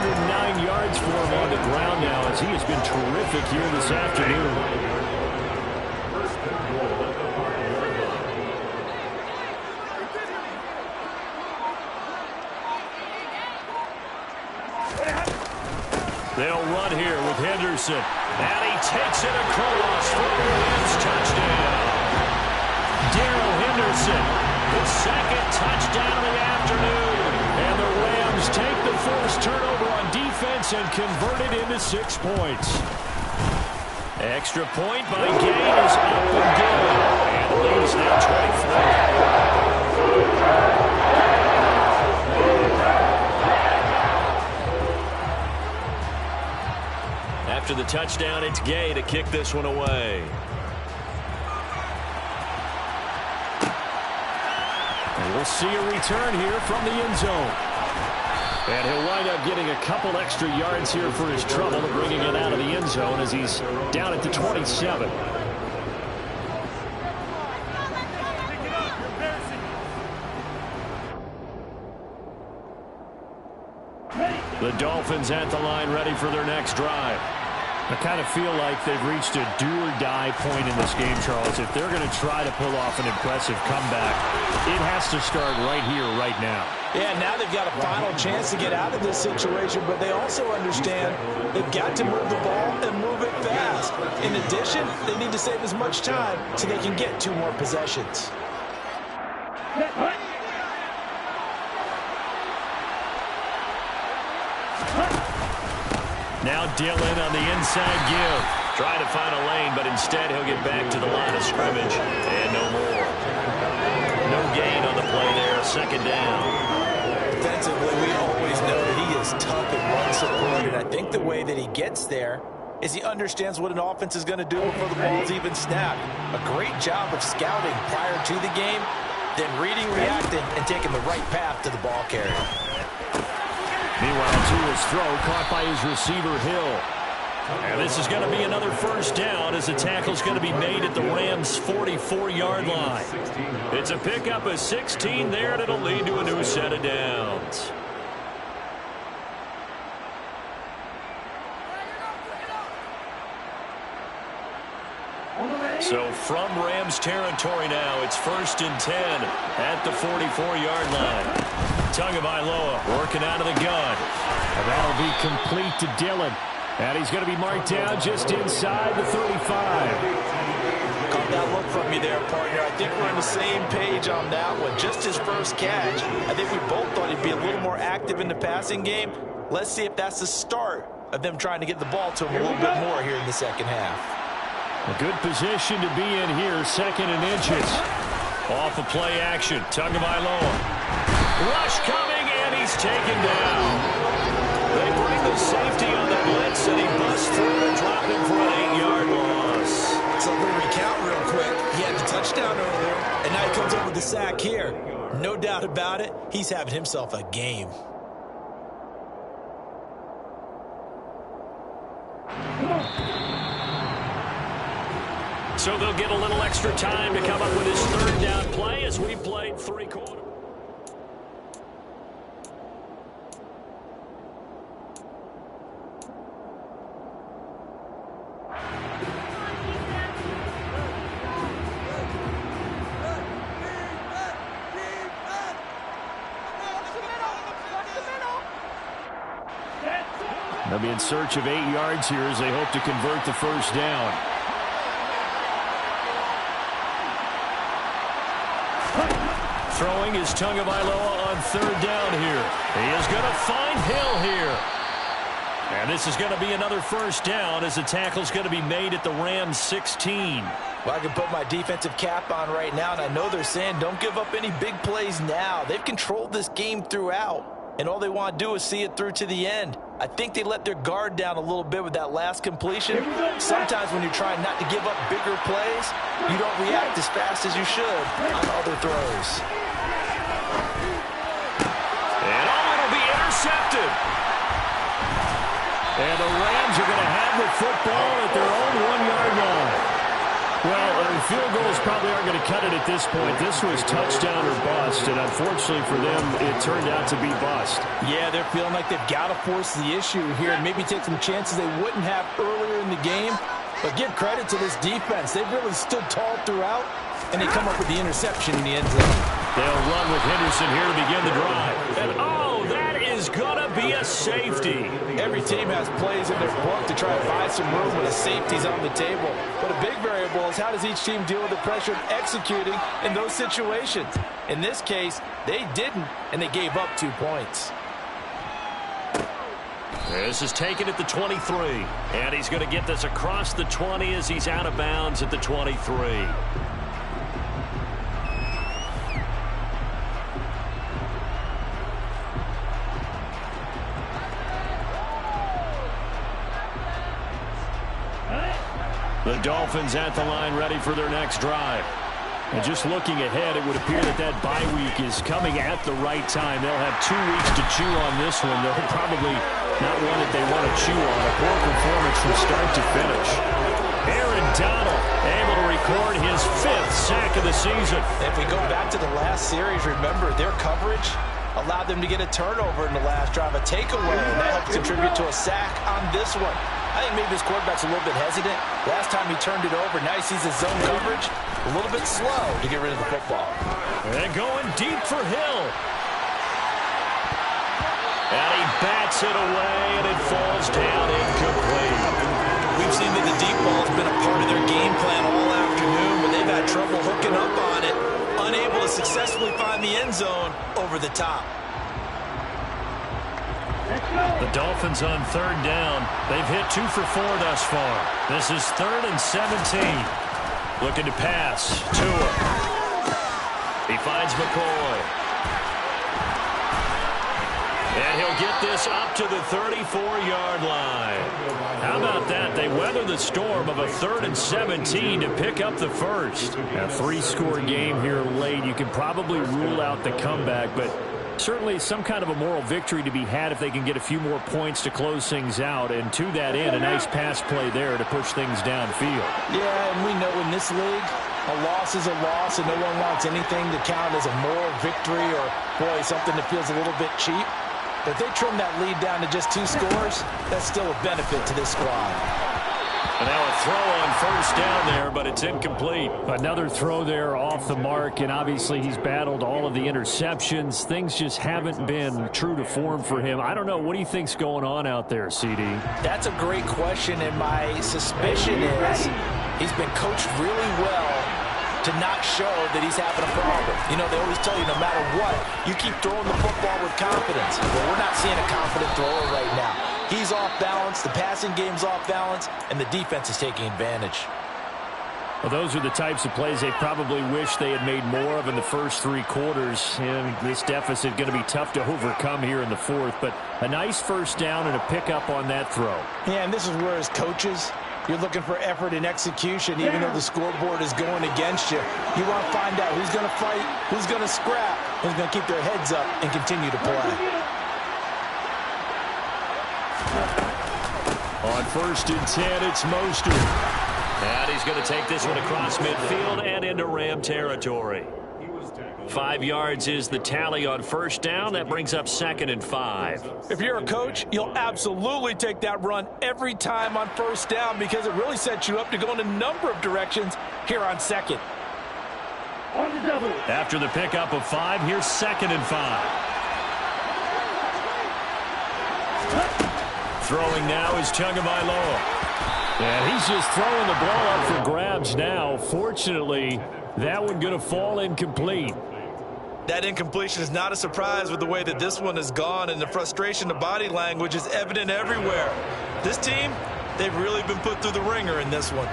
109 yards for him on the ground now as he has been terrific here this afternoon. They'll run here with Henderson. And he takes it across for a Rams touchdown. Darrell Henderson, his 2nd touchdown of the afternoon. And the Rams take the first turnover on defense and convert it into 6 points. Extra point by Gay is up and good. And the lead is now 23. After the touchdown, it's Gay to kick this one away. And we'll see a return here from the end zone. And he'll wind up getting a couple extra yards here for his trouble, bringing it out of the end zone as he's down at the 27. The Dolphins at the line ready for their next drive. I kind of feel like they've reached a do-or-die point in this game, Charles. If they're going to try to pull off an impressive comeback, it has to start right here, right now. Yeah, now they've got a final chance to get out of this situation, but they also understand they've got to move the ball and move it fast. In addition, they need to save as much time so they can get 2 more possessions. Now Dillon on the inside give. Trying to find a lane, but instead he'll get back to the line of scrimmage. And no more. No gain on the play there. 2nd down. Defensively, we always know that he is tough at run support, and I think the way that he gets there is he understands what an offense is going to do before the ball's even snapped. A great job of scouting prior to the game, then reading, reacting, and taking the right path to the ball carrier. Meanwhile, to his throw, caught by his receiver, Hill. And this is going to be another first down as the tackle's going to be made at the Rams' 44-yard line. It's a pickup of 16 there, and it'll lead to a new set of downs. So from Rams territory now, it's 1st and 10 at the 44-yard line. Tagovailoa working out of the gun. And that'll be complete to Dillon. And he's going to be marked down just inside the 35. Caught that look from you there, partner. I think we're on the same page on that one. Just his first catch. I think we both thought he'd be a little more active in the passing game. Let's see if that's the start of them trying to get the ball to him a little bit more here in the second half. A good position to be in here, 2nd and inches. Off of play action, Tagovailoa. Rush coming, and he's taken down. They bring the safety on the blitz, and he busts through to drop him for an 8-yard loss. So we recount real quick. He had the touchdown earlier, and now he comes up with the sack here. No doubt about it, he's having himself a game. So they'll get a little extra time to come up with his third down play as we played 3 quarters. They'll be in search of 8 yards here as they hope to convert the first down. Throwing is Tagovailoa on third down here. He is going to find Hill here. And this is going to be another first down as the tackle's going to be made at the Rams 16. Well, I can put my defensive cap on right now, and I know they're saying don't give up any big plays now. They've controlled this game throughout, and all they want to do is see it through to the end. I think they let their guard down a little bit with that last completion. Sometimes when you're trying not to give up bigger plays, you don't react as fast as you should on other throws. And it'll be intercepted. And the Rams are going to have the football at their own 1-yard line. Well, field goals probably aren't going to cut it at this point. This was touchdown or bust, and unfortunately for them, it turned out to be bust. Yeah, they're feeling like they've got to force the issue here and maybe take some chances they wouldn't have earlier in the game. But give credit to this defense. They've really stood tall throughout, and they come up with the interception in the end zone. They'll run with Henderson here to begin the drive. And, oh, that is going to be a safety. Every team has plays in their book to try and buy some room when a safety's on the table. But a big variable is how does each team deal with the pressure of executing in those situations. In this case, they didn't, and they gave up 2 points. This is taken at the 23. And he's going to get this across the 20 as he's out of bounds at the 23. The Dolphins at the line ready for their next drive. And just looking ahead, it would appear that that bye week is coming at the right time. They'll have 2 weeks to chew on this one. They're probably not one that they want to chew on. A poor performance from start to finish. Aaron Donald able to record his 5th sack of the season. If we go back to the last series, remember their coverage allowed them to get a turnover in the last drive, a takeaway, and that helped contribute to a sack on this one. I think maybe this quarterback's a little bit hesitant. Last time he turned it over, now he sees his zone coverage a little bit slow to get rid of the football. And going deep for Hill. And he bats it away, and it falls down incomplete. We've seen that the deep ball has been a part of their game plan all afternoon, but they've had trouble hooking up on it, unable to successfully find the end zone over the top. The Dolphins on third down. They've hit 2 for 4 thus far. This is 3rd and 17. Looking to pass. Tua. He finds McCoy. And he'll get this up to the 34-yard line. How about that? They weather the storm of a 3rd and 17 to pick up the first. A 3-score game here late. You can probably rule out the comeback, but certainly some kind of a moral victory to be had if they can get a few more points to close things out. And to that end, a nice pass play there to push things downfield. Yeah, and we know in this league, a loss is a loss, and no one wants anything to count as a moral victory or, boy, something that feels a little bit cheap. But if they trim that lead down to just 2 scores, that's still a benefit to this squad. And now a throw on first down there, but it's incomplete. Another throw there off the mark, and obviously he's battled all of the interceptions. Things just haven't been true to form for him. I don't know. What do you think's going on out there, CD? That's a great question, and my suspicion is he's been coached really well to not show that he's having a problem. You know, they always tell you no matter what, you keep throwing the football with confidence. Well, we're not seeing a confident thrower right now. He's off balance, the passing game's off balance, and the defense is taking advantage. Well, those are the types of plays they probably wish they had made more of in the first 3 quarters. And this deficit going to be tough to overcome here in the fourth. But a nice first down and a pickup on that throw. Yeah, and this is where as coaches, you're looking for effort and execution, even though the scoreboard is going against you. You want to find out who's going to fight, who's going to scrap, who's going to keep their heads up and continue to play. On 1st and 10, it's Mostert. And he's going to take this one across midfield and into Ram territory. 5 yards is the tally on first down. That brings up 2nd and 5. If you're a coach, you'll absolutely take that run every time on first down because it really sets you up to go in a number of directions here on 2nd. After the pickup of 5, here's 2nd and 5. Throwing now is Tagovailoa. And he's just throwing the ball up for grabs now. Fortunately, that one going to fall incomplete. That incompletion is not a surprise with the way that this one has gone, and the frustration of body language is evident everywhere. This team, they've really been put through the ringer in this one.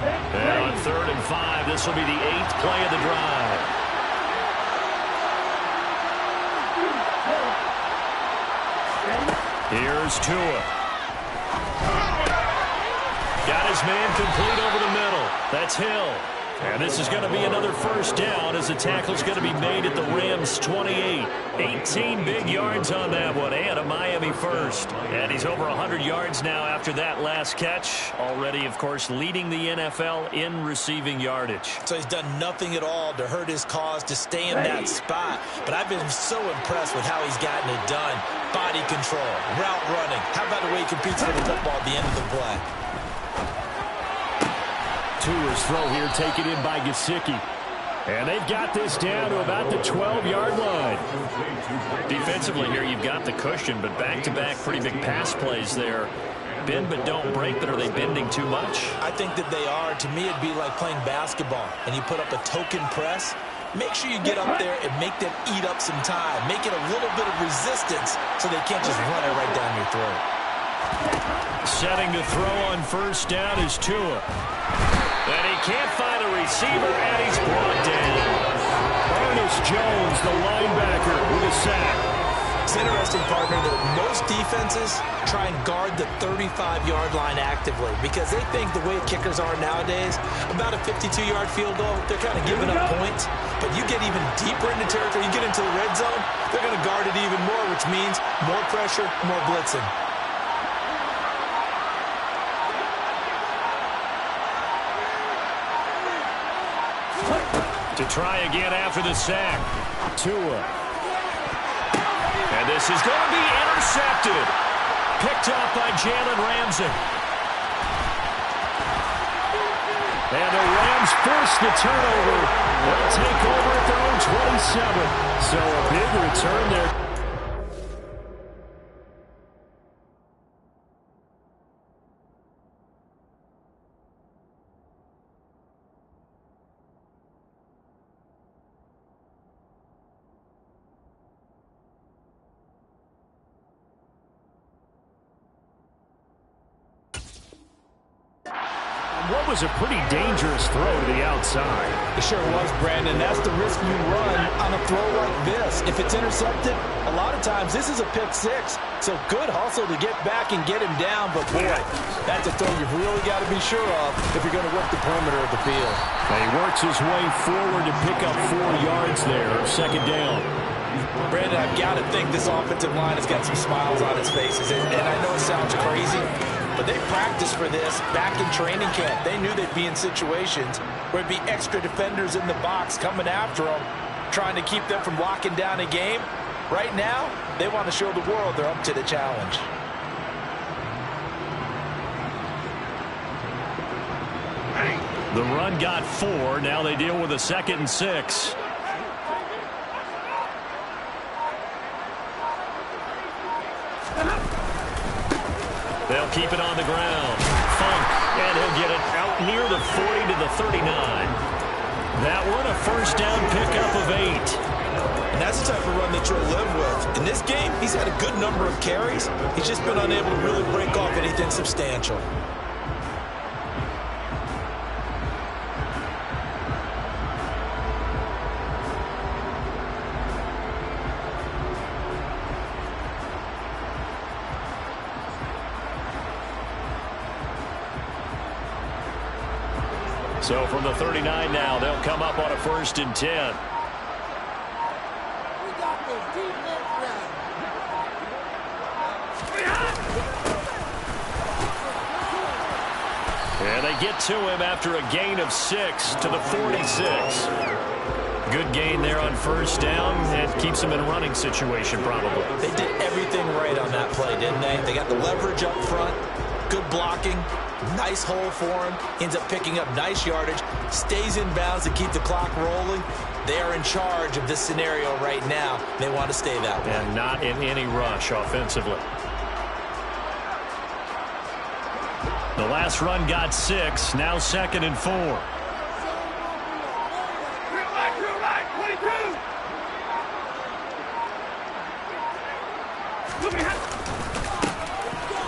And on 3rd and 5, this will be the 8th play of the drive. Here's Tua. Got his man complete over the middle. That's Hill. And this is going to be another first down as the tackle's going to be made at the Rams' 28. 18 big yards on that one, and a Miami first. And he's over 100 yards now after that last catch. Already, of course, leading the NFL in receiving yardage. So he's done nothing at all to hurt his cause, to stay in that spot. But I've been so impressed with how he's gotten it done. Body control, route running. How about the way he competes for the football at the end of the play? Tua's throw here taken in by Gesicki. And they've got this down to about the 12-yard line. Defensively here, you've got the cushion, but back-to-back pretty big pass plays there. Bend but don't break, but are they bending too much? I think that they are. To me, it'd be like playing basketball, and you put up a token press. Make sure you get up there and make them eat up some time. Make it a little bit of resistance so they can't just run it right down your throat. Setting to throw on first down is Tua. And he can't find a receiver, and he's brought down. Ernest Jones, the linebacker, with a sack. It's interesting, partner, that most defenses try and guard the 35-yard line actively because they think the way kickers are nowadays, about a 52-yard field goal, they're kind of giving up points. But you get even deeper into territory, you get into the red zone, they're going to guard it even more, which means more pressure, more blitzing. To try again after the sack. Tua. And this is going to be intercepted. Picked up by Jalen Ramsey. And the Rams force the turnover. They'll take over at their own 27. So a big return there. What was a pretty dangerous throw to the outside. It sure was, Brandon. That's the risk you run on a throw like this. If it's intercepted, a lot of times this is a pick six. So good hustle to get back and get him down. But, boy, that's a throw you've really got to be sure of if you're going to work the perimeter of the field. He works his way forward to pick up 4 yards there. 2nd down. Brandon, I've got to think this offensive line has got some smiles on its faces. And I know it sounds crazy, but they practiced for this back in training camp. They knew they'd be in situations where there'd be extra defenders in the box coming after them, trying to keep them from locking down a game. Right now, they want to show the world they're up to the challenge. The run got 4. Now they deal with a 2nd and 6. They'll keep it on the ground. Funk, and he'll get it out near the 40 to the 39. That one, a first down pickup of 8. And that's the type of run that you'll live with. In this game, he's had a good number of carries. He's just been unable to really break off anything substantial. So from the 39 now, they'll come up on a 1st and 10. And they get to him after a gain of 6 to the 46. Good gain there on 1st down. It keeps him in a running situation probably. They did everything right on that play, didn't they? They got the leverage up front, good blocking, nice hole for him, ends up picking up nice yardage, stays in bounds to keep the clock rolling. They are in charge of this scenario right now. They want to stay that way. And not in any rush offensively. The last run got 6, now 2nd and 4.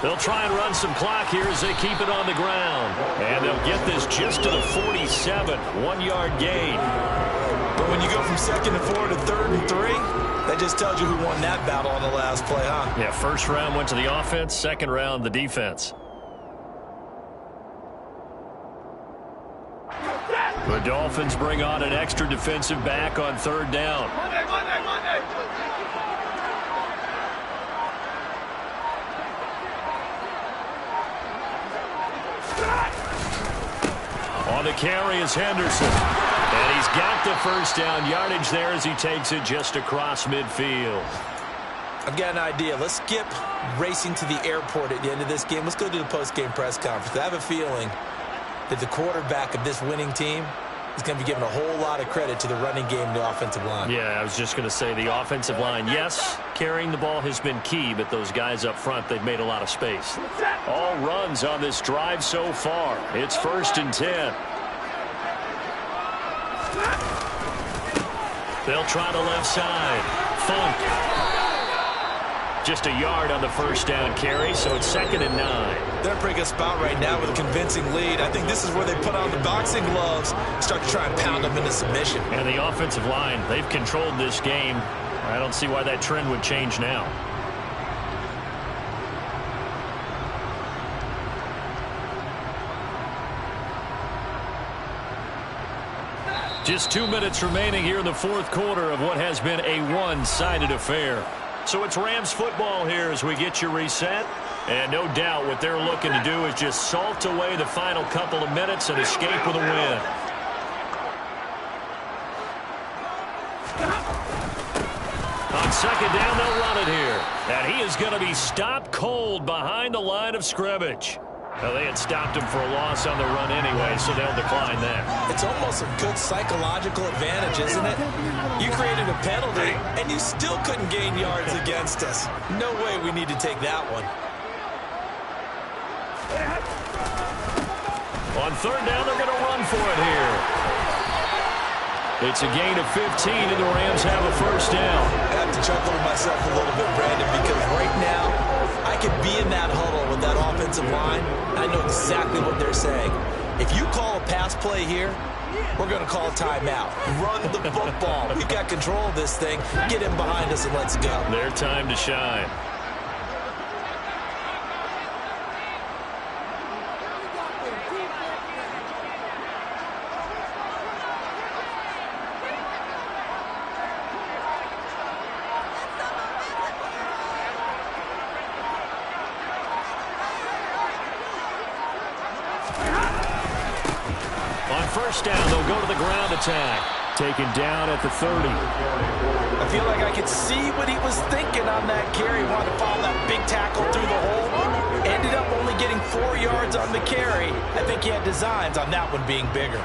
They'll try and run some clock here as they keep it on the ground. And they'll get this just to the 47, 1-yard gain. But when you go from 2nd and 4 to 3rd and 3, that just tells you who won that battle on the last play, huh? Yeah, 1st round went to the offense, 2nd round the defense. The Dolphins bring on an extra defensive back on 3rd down. Monday. On the carry is Henderson. And he's got the 1st down yardage there as he takes it just across midfield. I've got an idea. Let's skip racing to the airport at the end of this game. Let's go to the post-game press conference. I have a feeling that the quarterback of this winning team is going to be given a whole lot of credit to the running game and the offensive line. Yeah, I was just going to say the offensive line, yes, carrying the ball has been key, but those guys up front, they've made a lot of space. All runs on this drive so far. It's 1st and 10. They'll try the left side. Funk. Just a yard on the 1st down carry, so it's 2nd and 9. They're in a pretty good spot right now with a convincing lead. I think this is where they put on the boxing gloves, start to try and pound them into submission. And the offensive line, they've controlled this game. I don't see why that trend would change now. Just 2 minutes remaining here in the 4th quarter of what has been a one-sided affair. So it's Rams football here as we get you reset. And no doubt what they're looking to do is just salt away the final couple of minutes and escape with a win. On 2nd down, they'll run it here. And he is going to be stopped cold behind the line of scrimmage. Well, they had stopped him for a loss on the run anyway, so they'll decline that. It's almost a good psychological advantage, isn't it? You created a penalty, and you still couldn't gain yards against us. No way we need to take that one. On 3rd down, they're going to run for it here. It's a gain of 15, and the Rams have a 1st down. I have to chuckle to myself a little bit, Brandon, because right now, I could be in that huddle with that offensive line. I know exactly what they're saying. If you call a pass play here, we're going to call a timeout. Run the football. We've got control of this thing. Get him behind us and let's go. Their time to shine. On 1st down, they'll go to the ground attack. Taken down at the 30. I feel like I could see what he was thinking on that carry. He wanted to follow that big tackle through the hole. Ended up only getting 4 yards on the carry. I think he had designs on that one being bigger.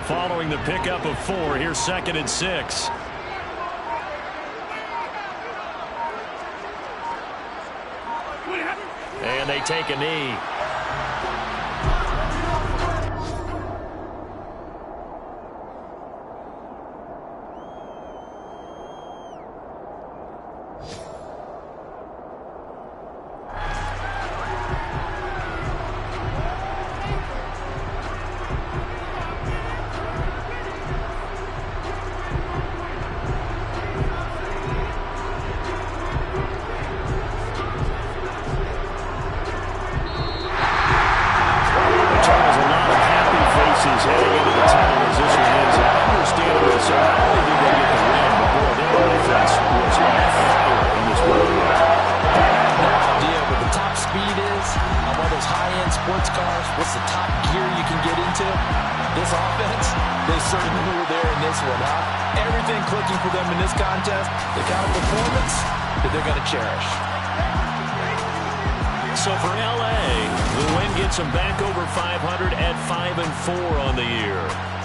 Following the pickup of 4, here's 2nd and 6. And they take a knee. clicking for them in this contest, the kind of performance that they're going to cherish. So for L.A., the win gets them back over 500 at 5-4 on the year.